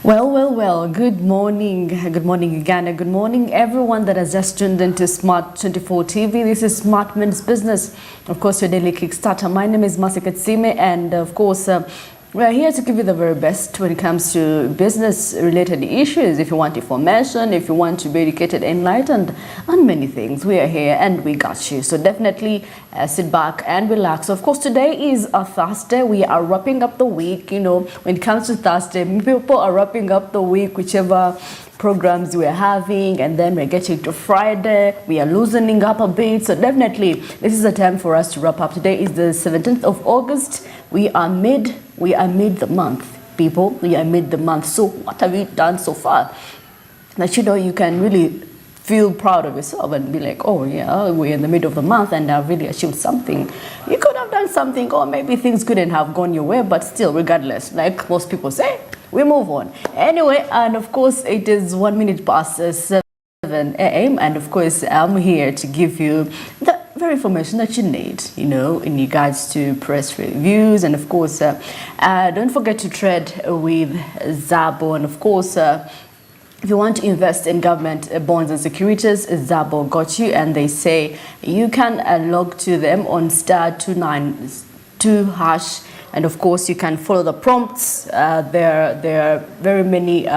Well. Good morning. Good morning, Uganda. Good morning, everyone that has just tuned into Smart 24 TV. This is Smart Men's Business. Of course, your daily Kickstarter. My name is Masika Tsime, and of course, we're here to give you the very best when it comes to business-related issues. If you want information, if you want to be educated, enlightened on many things, we are here and we got you. So definitely sit back and relax. Of course, today is a Thursday. We are wrapping up the week. You know, when it comes to Thursday, people are wrapping up the week, whichever programs we're having, and then we're getting to Friday. We are loosening up a bit. So definitely, this is a time for us to wrap up. Today is the 17th of August. We are mid the month, people. We are mid the month. So what have you done so far? That you can really feel proud of yourself and be like, oh yeah, we're in the middle of the month and I've really achieved something. You could have done something, or maybe things couldn't have gone your way, but still, regardless, like most people say, we move on. Anyway, and of course, it is 1 minute past 7 a.m. and of course, I'm here to give you the very information that you need, in regards to press reviews. And of course, don't forget to trade with Zabo. And of course, if you want to invest in government bonds and securities, Zabo got you, and they say you can log to them on *292#, and of course you can follow the prompts. There are very many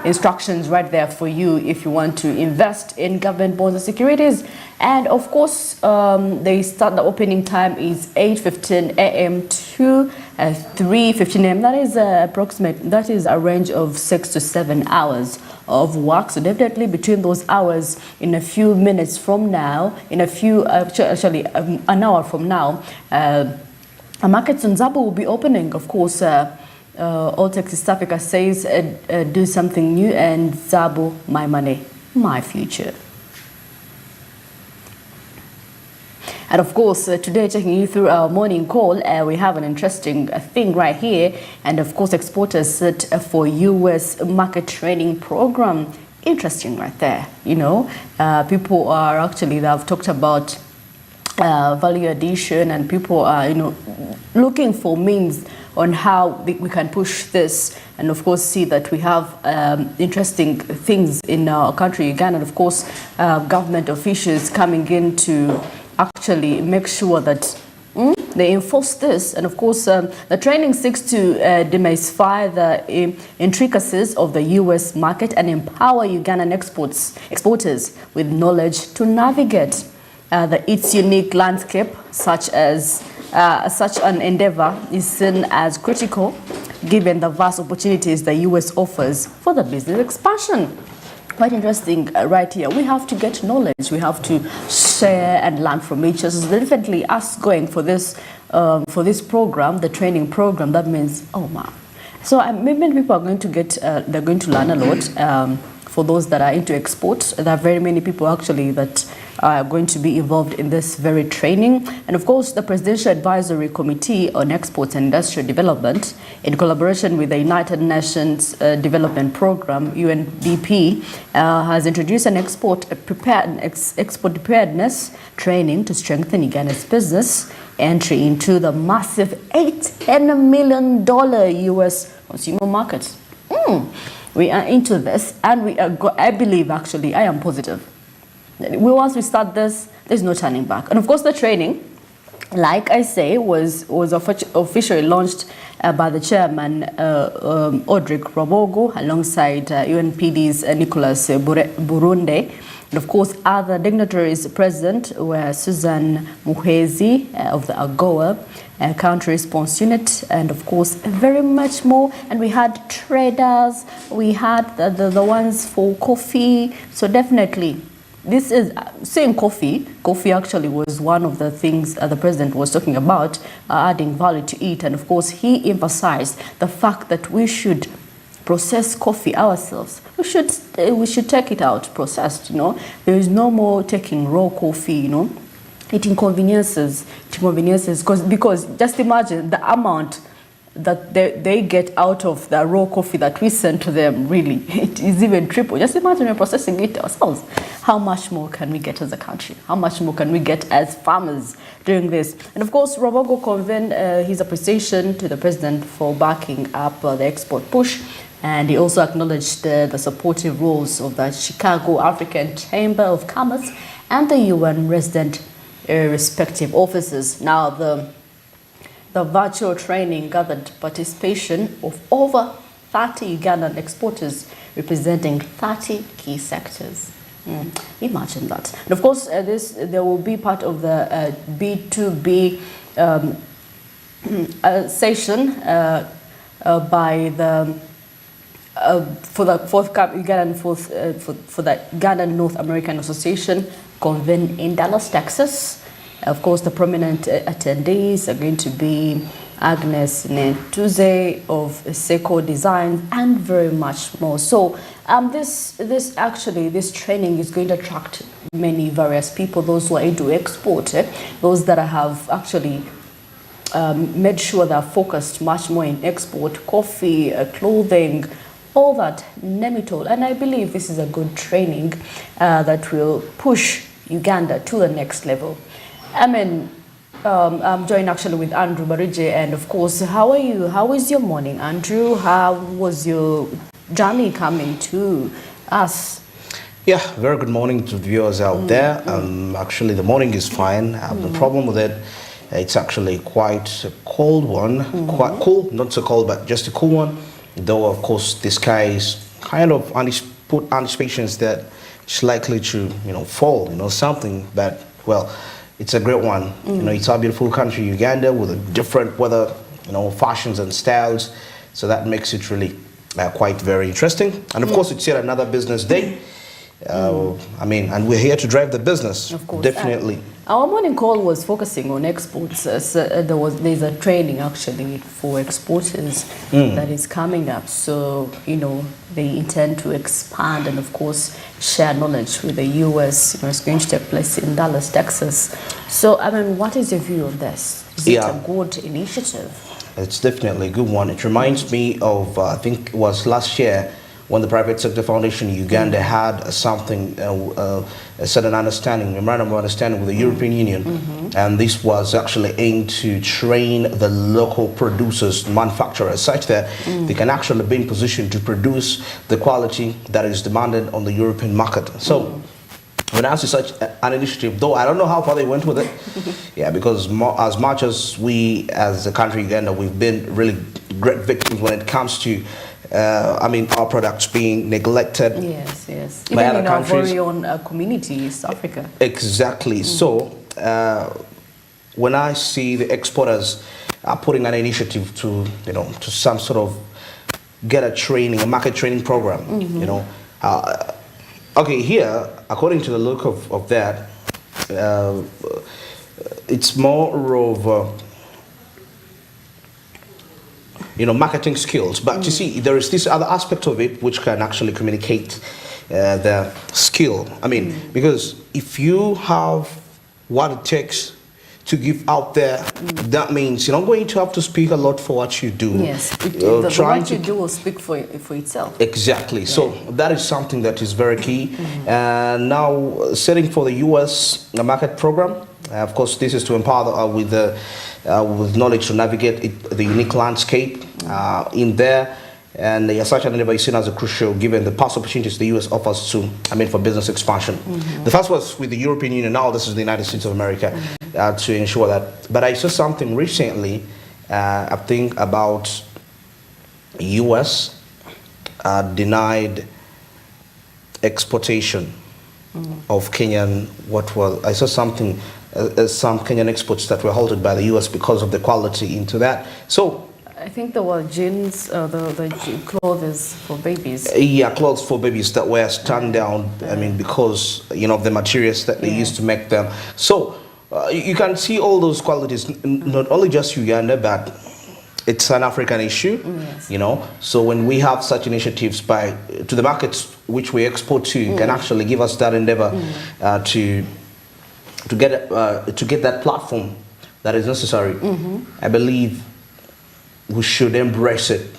instructions right there for you if you want to invest in government bonds and securities. And of course, the opening time is 8:15 a.m. to 3:15 a.m. That is that is a range of 6 to 7 hours of work. So definitely between those hours, in a few minutes from now, an hour from now, markets on Zabo will be opening. Of course, Alltech East Africa says do something new, and Zabo, my money, my future. And of course, today, taking you through our morning call, we have an interesting thing right here. And of course, exporters set for U.S. market training program. Interesting right there. People are actually, they've talked about value addition, and people are, looking for means on how we can push this, and of course see that we have interesting things in our country, Uganda, and of course government officials coming in to actually make sure that they enforce this. And of course, the training seeks to demystify the intricacies of the U.S. market and empower Ugandan exporters with knowledge to navigate its unique landscape. Such an endeavor is seen as critical, given the vast opportunities the U.S. offers for the business expansion. Quite interesting right here. We have to get knowledge. We have to share and learn from each other. So definitely us going for this program, the training program, that means, oh man. So many people are going to they're going to learn a lot. For those that are into exports, there are very many people actually that are going to be involved in this very training. And of course, the Presidential Advisory Committee on Exports and Industrial Development, in collaboration with the United Nations Development Program, UNDP, has introduced an export preparedness training to strengthen Uganda's business entry into the massive $8 million U.S. consumer market. We are into this, and I believe, actually, I am positive. Once we start this, there's no turning back. And of course, the training, like I say, was officially launched by the chairman, Audric Rabogo, alongside UNPD's Nicholas Burunde. And of course, other dignitaries present were Susan Muhezi of the AGOA Country Response Unit, and of course, very much more. And we had traders, we had the ones for coffee. So definitely, this is saying coffee. Coffee actually was one of the things the president was talking about, adding value to it. And of course, he emphasized the fact that we should process coffee ourselves. We should take it out processed. There is no more taking raw coffee. It inconveniences because just imagine the amount that they get out of the raw coffee that we send to them. Really, it is even triple. Just imagine we're processing it ourselves. How much more can we get as a country? How much more can we get as farmers doing this? And of course, Rabogo conveyed his appreciation to the president for backing up the export push. And he also acknowledged the supportive roles of the Chicago African Chamber of Commerce and the UN resident respective offices. Now, the virtual training gathered participation of over 30 Ugandan exporters representing 30 key sectors. Imagine that. And of course, there will be part of the B2B session by the for the Ugandan North American Association convened in Dallas, Texas. Of course, the prominent attendees are going to be Agnes Nentuze of Seco Design and very much more. So this training is going to attract many various people, those who are into export, those that have actually made sure they're focused much more in export, coffee, clothing, all that, name it all. And I believe this is a good training that will push Uganda to the next level. I mean, I'm joined actually with Andrew Barije, and of course, how are you? How is your morning, Andrew? How was your journey coming to us? Yeah, very good morning to viewers out there. Actually, the morning is fine. The problem with it, it's actually quite a cold one. Quite cool, not so cold, but just a cool one. Though, of course, the sky is kind of put anticipations that it's likely to, fall, something. But well, it's a great one. It's our beautiful country, Uganda, with a different weather, fashions and styles. So that makes it really quite very interesting. And of course, it's yet another business day. And we're here to drive the business. Of course, definitely. Our morning call was focusing on exports. There's a training actually for exporters that is coming up. So they intend to expand and of course share knowledge with the US. It's going to take place in Dallas, Texas. So what is your view on this? Is it a good initiative? It's definitely a good one. It reminds me of I think it was last year, when the Private Sector Foundation in Uganda had a certain understanding, memorandum of understanding with the European Union, and this was actually aimed to train the local producers, manufacturers, such that they can actually be in position to produce the quality that is demanded on the European market. So when I see such an initiative, though I don't know how far they went with it, because as much as we as a country, Uganda, we've been really great victims when it comes to our products being neglected. Yes. Even in our very own community, East Africa. Exactly. So when I see the exporters are putting an initiative to some sort of get a market training program, here, according to the look of that, it's more of marketing skills. But you see, there is this other aspect of it which can actually communicate the skill. Because if you have what it takes to give out there, that means you're not going to have to speak a lot for what you do. Yes, what you do will speak for itself. Exactly. So that is something that is very key. And now, setting for the US market program, of course, this is to empower with knowledge to navigate the unique landscape in there. And such an endeavor is seen as a crucial given the past opportunities the US offers for business expansion. The first was with the European Union, now this is the United States of America, to ensure that. But I saw something recently, I think about US denied exportation of Kenyan, I saw something, some Kenyan exports that were halted by the US because of the quality into that. So I think there were jeans, the clothes for babies. Clothes for babies that were turned down, because, of the materials that they used to make them. So you can see all those qualities, not only just Uganda, but it's an African issue, So when we have such initiatives to the markets which we export to, can actually give us that endeavor to get that platform that is necessary. I believe we should embrace it.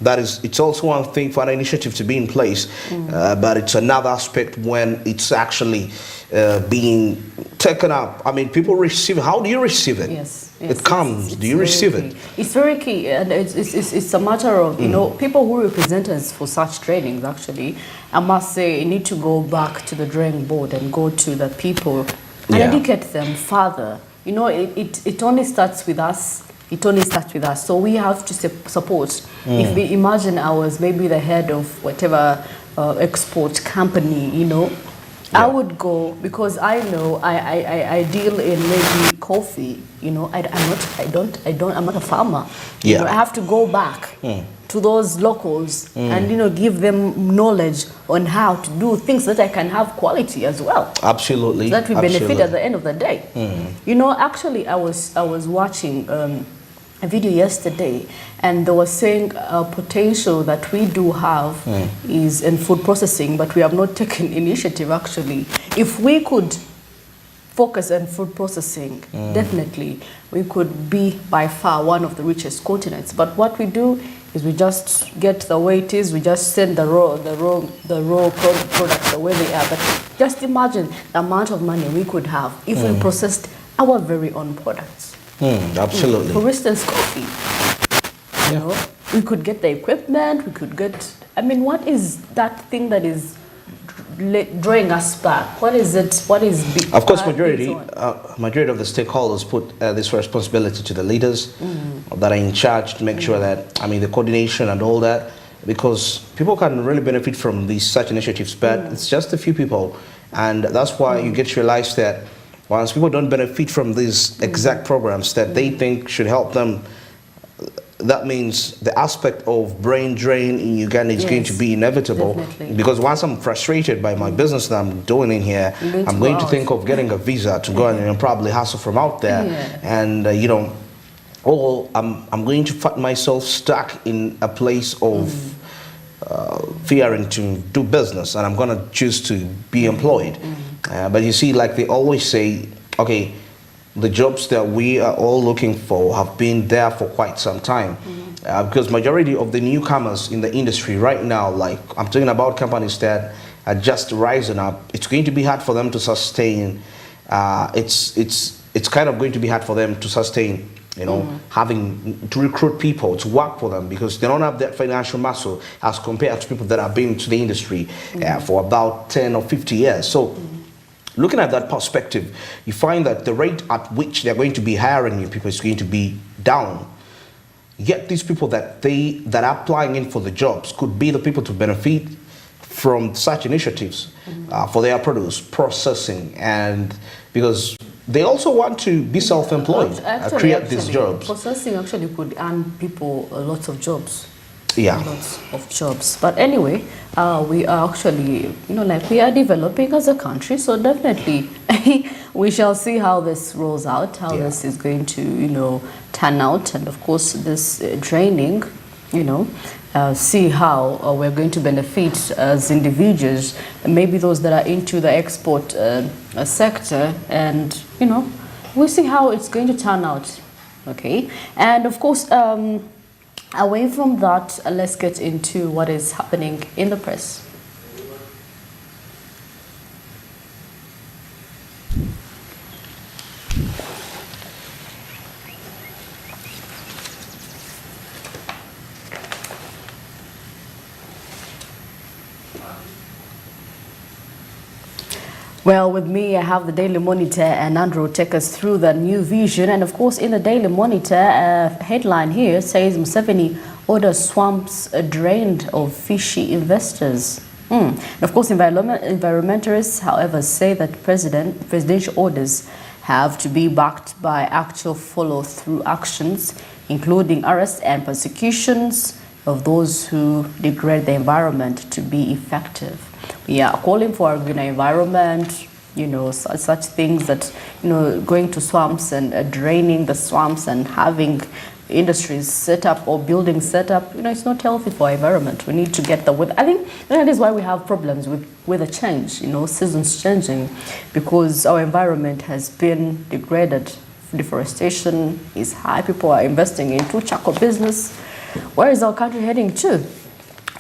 That is, it's also one thing for an initiative to be in place, but it's another aspect when it's actually being taken up. I mean, people receive it. How do you receive it? Yes, it comes. Do you receive it? It's very key, and it's a matter of people who represent us for such trainings. Actually, I must say, you need to go back to the drawing board and go to the people and educate them further. It only starts with us. It only starts with us. So we have to support. If we imagine I was maybe the head of whatever export company, I would go, because I know I deal in maybe coffee. I'm not a farmer. I have to go back to those locals and give them knowledge on how to do things that I can have quality as well. Absolutely. So that we benefit at the end of the day. Actually, I was watching a video yesterday, and they were saying a potential that we do have is in food processing, but we have not taken initiative actually. If we could focus on food processing, definitely we could be by far one of the richest continents. But what we do is we just get the way it is, we just send the raw products the way they are. But just imagine the amount of money we could have if we processed our very own products. Absolutely. For instance, coffee. We could get the equipment, we could get, what is that thing that is drawing us back? What is it? What is big? Of course, majority of the stakeholders put this responsibility to the leaders that are in charge to make sure that, the coordination and all that, because people can really benefit from these such initiatives, but it's just a few people. And that's why you get to realize that once people don't benefit from these exact programs that they think should help them, that means the aspect of brain drain in Uganda is going to be inevitable. Definitely. Because once I'm frustrated by my business that I'm doing in here, I'm going to think of getting a visa to go and probably hustle from out there. And, or I'm going to find myself stuck in a place of fearing to do business, and I'm going to choose to be employed. But you see, like they always say, okay, the jobs that we are all looking for have been there for quite some time. Because majority of the newcomers in the industry right now, like I'm talking about companies that are just rising up, it's going to be hard for them to sustain. It's kind of going to be hard for them to sustain, having to recruit people to work for them, because they don't have that financial muscle as compared to people that have been to the industry for about 10 or 50 years. So looking at that perspective, you find that the rate at which they're going to be hiring new people is going to be down. Yet these people that are applying in for the jobs could be the people to benefit from such initiatives for their produce processing, and because they also want to be self-employed, create these jobs. Processing actually could earn people lots of jobs. Yeah. Lots of jobs. But anyway, we are actually, we are developing as a country, so definitely we shall see how this rolls out, how this is going to, turn out, and of course this training, see how we're going to benefit as individuals, maybe those that are into the export sector, and, we'll see how it's going to turn out, okay? And of course, away from that, let's get into what is happening in the press. Well, with me, I have the Daily Monitor, and Andrew will take us through the new vision. And of course, in the Daily Monitor, headline here says Museveni orders swamps drained of fishy investors. And of course, environmentalists, however, say that presidential orders have to be backed by actual follow-through actions, including arrests and persecutions of those who degrade the environment to be effective. We are calling for a greener environment, such things that, going to swamps and draining the swamps and having industries set up or buildings set up, it's not healthy for our environment. We need to get the weather. I think that is why we have problems with weather change, seasons changing, because our environment has been degraded deforestation is high. People are investing into charcoal business. Where is our country heading to?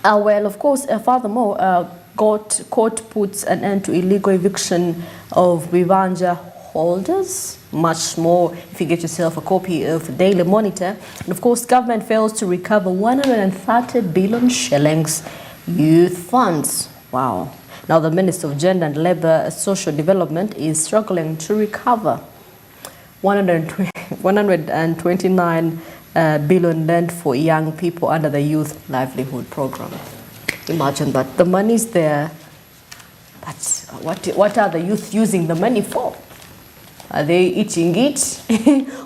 Well, of course, furthermore, court puts an end to illegal eviction of Vivanja holders. Much more if you get yourself a copy of the Daily Monitor. And of course, government fails to recover 130 billion shillings youth funds. Wow. Now the Minister of Gender and Labour Social Development is struggling to recover 129 billion lent for young people under the Youth Livelihood Program. Imagine that. The money's there, but what are the youth using the money for? Are they eating it?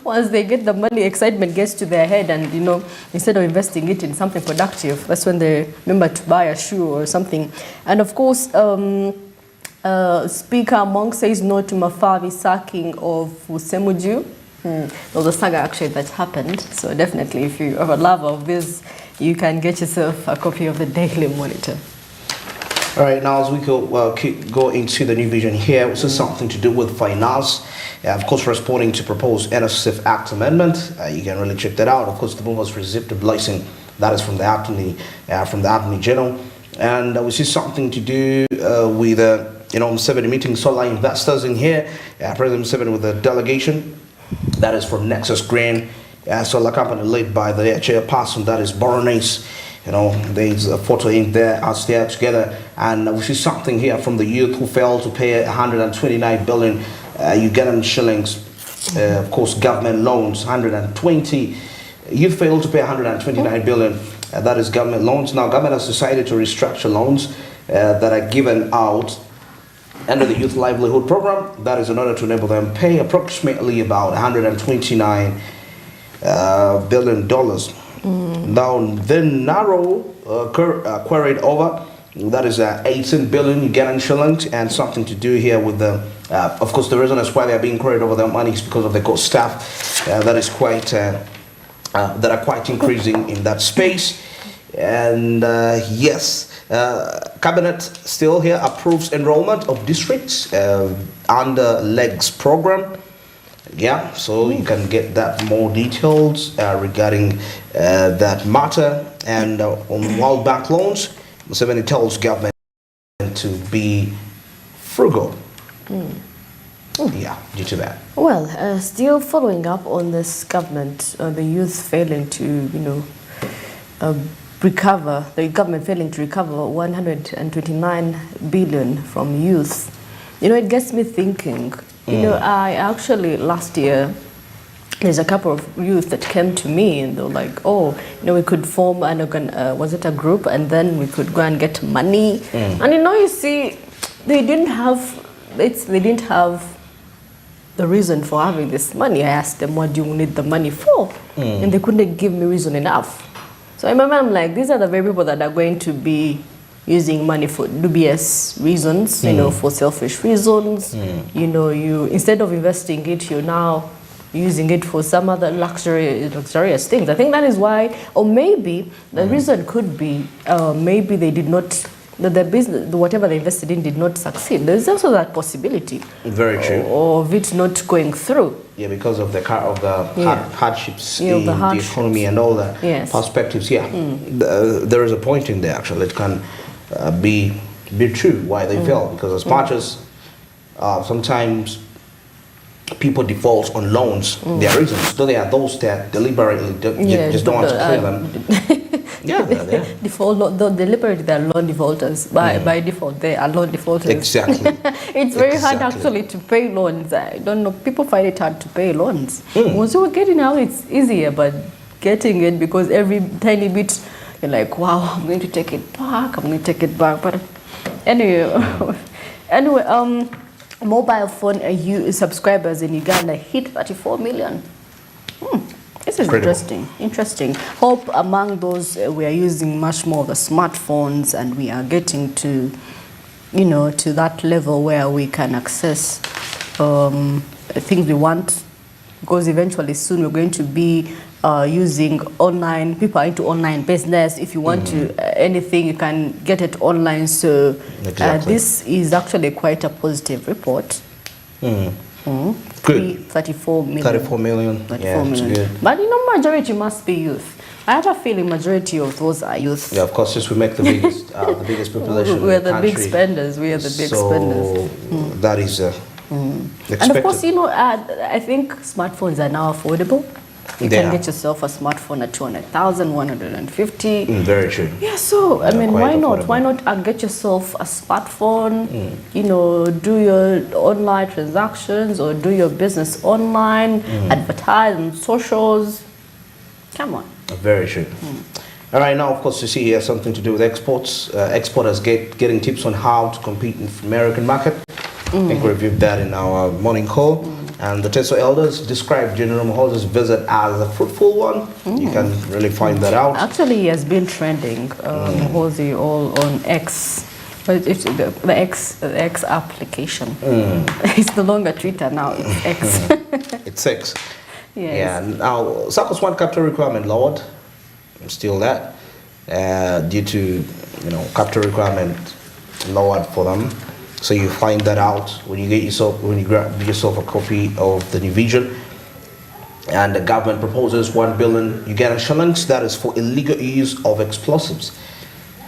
Once they get the money, excitement gets to their head, and instead of investing it in something productive, that's when they remember to buy a shoe or something. And of course, Speaker Monk says no to Mafavi sacking of Usemuju. There was a saga actually that happened, so definitely if you are a lover of this, you can get yourself a copy of the Daily Monitor. All right, now as we go into the new vision here, this is something to do with finance. Of course, responding to proposed NSF Act amendment. You can really check that out. Of course, the move has received a blessing. That is from the Attorney General. And we see something to do with, Museveni meeting solar investors in here. President Museveni with a delegation. That is from Nexus Green, solar company led by the chairperson, that is Baroness. There's a photo in there as they are together. And we see something here from the youth who failed to pay 129 billion Ugandan shillings. Of course, government loans, 120. Youth failed to pay 129 billion. That is government loans. Now, government has decided to restructure loans that are given out under the Youth Livelihood Program. That is in order to enable them pay approximately about $129 billion. Now, then narrow queried over, that is 18 billion Ugandan shillings, and something to do here with the, of course, the reason as why they are being queried over their money is because of the court staff that is quite, that are quite increasing in that space. And yes, Cabinet still here approves enrollment of districts under LEGS program. Yeah, so you can get that more details regarding that matter. And on World Bank loans, Museveni tells government to be frugal. Yeah, due to that. Well, still following up on this government, the youth failing to, recover, the government failing to recover 129 billion from youth. It gets me thinking. I actually last year, there's a couple of youth that came to me and they were like, we could form was it a group, and then we could go and get money. And you see, they didn't have the reason for having this money. I asked them, what do you need the money for? And they couldn't give me reason enough. So I remember, I'm like, these are the very people that are going to be using money for dubious reasons, for selfish reasons. You instead of investing it, you're now using it for some other luxurious things. I think that is why, or maybe the reason could be maybe they did not, the business, whatever they invested in did not succeed. There's also that possibility. Very true. Of it not going through. Yeah, because of the hardships in the economy and all the perspectives. Yeah, there is a point in there actually. It can be true why they fail, because as much as sometimes people default on loans, there are reasons. Though there are those that deliberately just don't want to clear them. Deliberately they are loan defaulters. By default, they are loan defaulters. Exactly. It's very hard actually to pay loans. I don't know. People find it hard to pay loans. Once you're getting out, it's easier, but getting it, because every tiny bit, you're like, wow, I'm going to take it back. But anyway, mobile phone subscribers in Uganda hit 34 million. This is interesting. Hope among those we are using much more of the smartphones, and we are getting to, to that level where we can access things we want, because eventually soon we're going to be using online. People are into online business. If you want to anything, you can get it online. So this is actually quite a positive report. Good. 34 million. 34 million. 34 yeah, million. it's good. But majority must be youth. I have a feeling majority of those are youth. Yeah, of course, since we make the biggest population We're in the the big country. spenders. We are the big spenders. That is expected. And of course, I think smartphones are now affordable. You They can are. get yourself a smartphone at 200,000, 150. Very true. Yeah, so I mean, quite why not? affordable. Why not get yourself a smartphone? Do your online transactions or do your business online, advertise on socials. Come on. Very true. All right, now, of course, you see here something to do with exports. Exporters getting tips on how to compete in the American market. I think we reviewed that in our morning call. And the Teso elders described General Mahosa's visit as a fruitful one. You can really find that out. Actually, he has been trending, Mohozi, all on X. But it's the X application. It's no longer Twitter now, it's X. It's 6. Yes. Yeah, now, SACCO's one capital requirement lowered. Still that. Due to, capital requirement lowered for them. So you find that out when you grab yourself a copy of the new vision. And the government proposes 1 billion Ugandan shillings, that is for illegal use of explosives.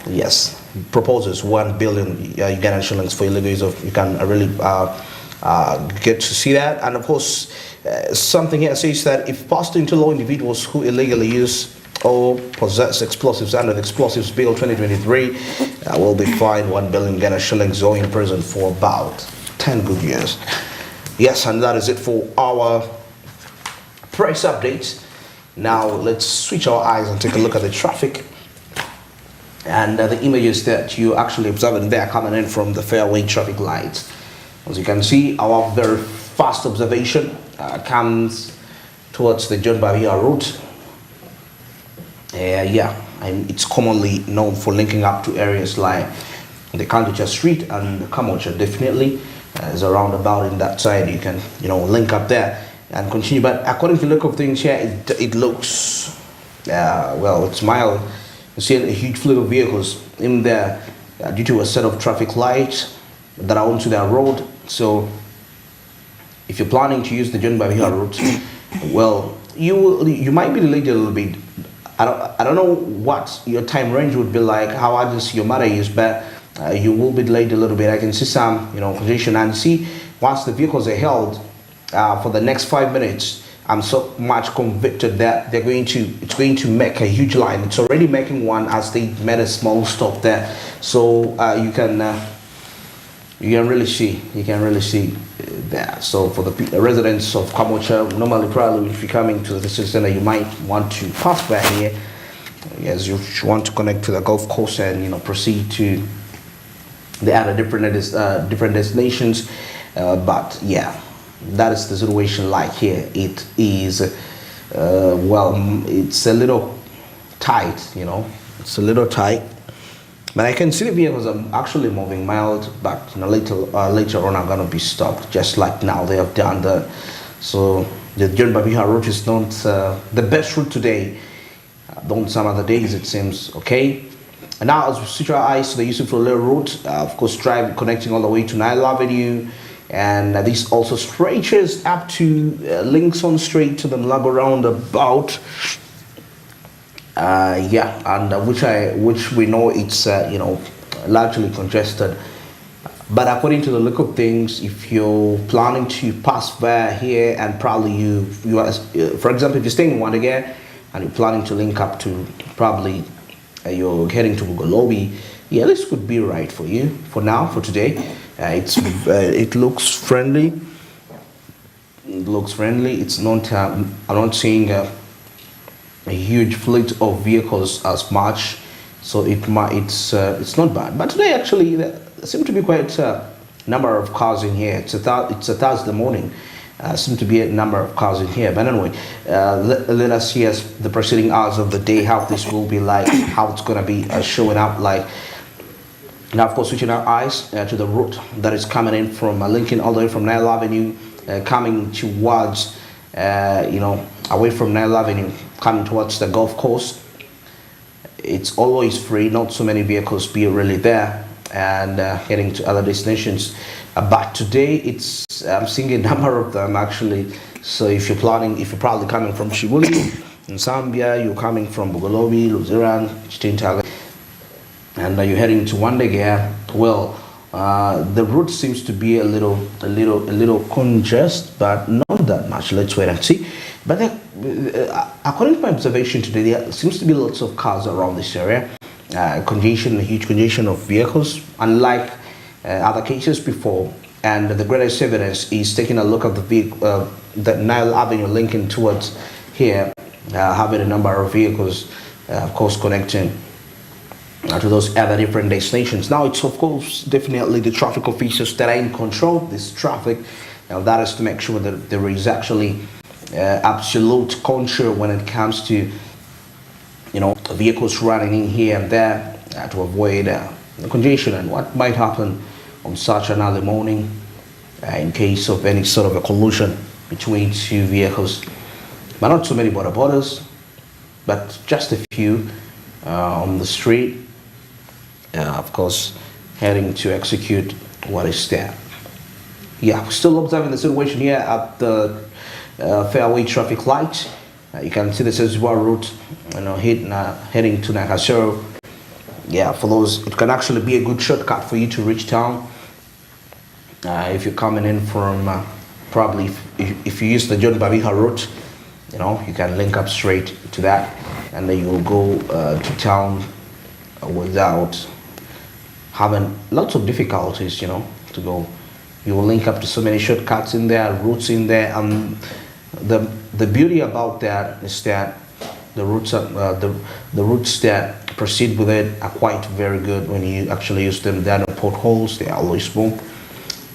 Yes, proposes 1 billion Ugandan shillings for illegal use of. You can really get to see that. And of course, something here says that if passed into law, individuals who illegally use or possess explosives under the Explosives Bill 2023 will be fined 1 billion Ghana shillings or in prison for about 10 good years. Yes, and that is it for our press updates. Now let's switch our eyes and take a look at the traffic. And the images that you actually observing there coming in from the fairway traffic lights. As you can see, our very fast observation comes towards the John Babia route. And it's commonly known for linking up to areas like the Kanducha Street and the Kamocha. Definitely, there's a roundabout in that side. You can, link up there and continue. But according to the look of things here, it looks, it's mild. You see a huge fleet of vehicles in there due to a set of traffic lights that are onto that road. So, if you're planning to use the John Babia route, well, you might be delayed a little bit. I don't know what your time range would be like, how urgent your matter is, but you will be delayed a little bit. I can see some, congestion, and see once the vehicles are held for the next 5 minutes, I'm so much convicted that it's going to make a huge line. It's already making one as they made a small stop there. So you can really see that. So for the residents of Kamocha, normally probably if you're coming to the city center, you might want to pass by here. Yes, you want to connect to the golf course and proceed to the other different destinations. But yeah, that is the situation like here. It is it's a little tight. It's a little tight. But I can see the vehicles are actually moving mild, but later on are going to be stopped, just like now they have done that. So the John Babia route is not the best route today. On some other days it seems okay. And now as we switch our eyes to the Yusuf Lole route, of course drive connecting all the way to Nile Avenue, and this also stretches up to links on straight to the Mlago roundabout. Which we know it's largely congested, but according to the look of things, if you're planning to pass via here and probably you are, for example, if you're staying in Wandagere and you're planning to link up to probably you're heading to Bugolobi, this could be right for you for now, for today. It looks friendly. It's not. I'm not seeing a huge fleet of vehicles as much, so it's not bad. But today actually there seem to be quite a number of cars in here. It's a Thursday morning. Seem to be a number of cars in here. But anyway, let us see as the preceding hours of the day how this will be like, how it's gonna be showing up like. Now, of course, switching our eyes to the route that is coming in from Lincoln all the way from Nile Avenue, coming towards away from Nile Avenue, coming towards the golf course. It's always free, not so many vehicles be really there, and heading to other destinations. But today I'm seeing a number of them actually. So if you're probably coming from Shibuli in Zambia, you're coming from Bugolobi, Luziran, Chitintale, and you're heading to Wandegea. Well, the route seems to be a little congested, but not that much. Let's wait and see. But according to my observation today, there seems to be lots of cars around this area. A huge congestion of vehicles, unlike other cases before. And the greatest evidence is taking a look at the vehicle, the Nile Avenue linking towards here, having a number of vehicles, of course, connecting to those other different destinations. Now, it's of course definitely the traffic officers that are in control of this traffic. Now, that is to make sure that there is actually absolute control when it comes to, vehicles running in here and there to avoid the congestion and what might happen on such an early morning in case of any sort of a collision between two vehicles. But not too many border borders, but just a few on the street, of course, heading to execute what is there. Yeah, we're still observing the situation here at the fairway traffic light. You can see the Sezua route, heading to Nakasero. Yeah, for those, it can actually be a good shortcut for you to reach town. If you're coming in from probably if you use the John Babiha route, you can link up straight to that, and then you'll go to town without having lots of difficulties, to go. You will link up to so many shortcuts in there, routes in there, and the beauty about that is that the routes that proceed with it are quite very good when you actually use them. There are no potholes; they are always smooth.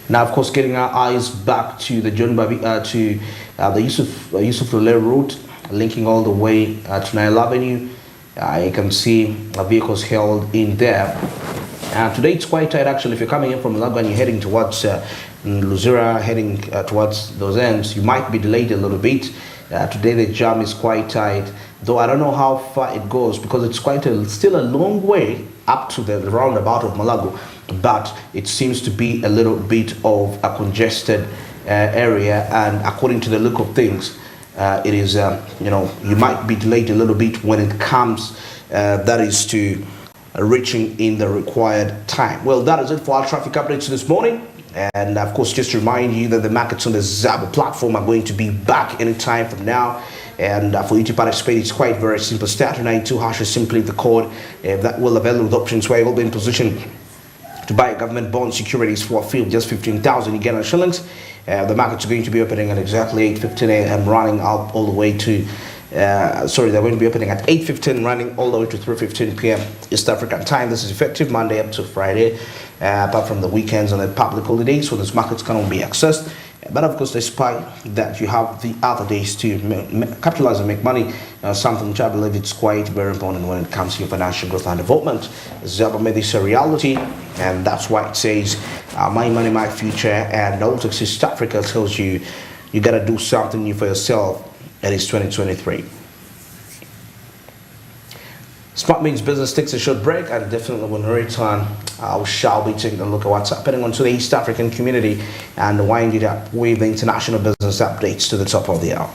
Now, of course, getting our eyes back to the John Babi the Yusuf Lule route, linking all the way to Nile Avenue. You can see vehicles held in there. Today it's quite tight actually. If you're coming in from Lago and you're heading towards Luzira, heading towards those ends, you might be delayed a little bit. Today the jam is quite tight, though I don't know how far it goes because it's still a long way up to the roundabout of Malago, but it seems to be a little bit of a congested area, and according to the look of things, it is you might be delayed a little bit when it comes that is to reaching in the required time. Well, that is it for our traffic updates this morning. And of course, just to remind you that the markets on the Zabo platform are going to be back anytime from now. And for you to participate, it's quite very simple. *92# is simply the code that will avail with options where you'll be in position to buy government bond securities for a fee of just 15,000 Ugandan shillings. The markets are going to be opening at exactly 8:15 a.m. running up all the way to they're going to be opening at 8:15, running all the way to 3:15 p.m. East African time. This is effective Monday up to Friday, apart from the weekends and the public holidays, so this markets cannot be accessed. But of course, despite that, you have the other days to capitalize and make money, something which I believe it's quite very important when it comes to your financial growth and development. Zaba made this a reality, and that's why it says, my money, my future, and also East Africa tells you, you got to do something new for yourself. It is 2023. Smart Means Business takes a short break, and definitely when we return, we shall be taking a look at what's happening onto the East African community and wind it up with the international business updates to the top of the hour.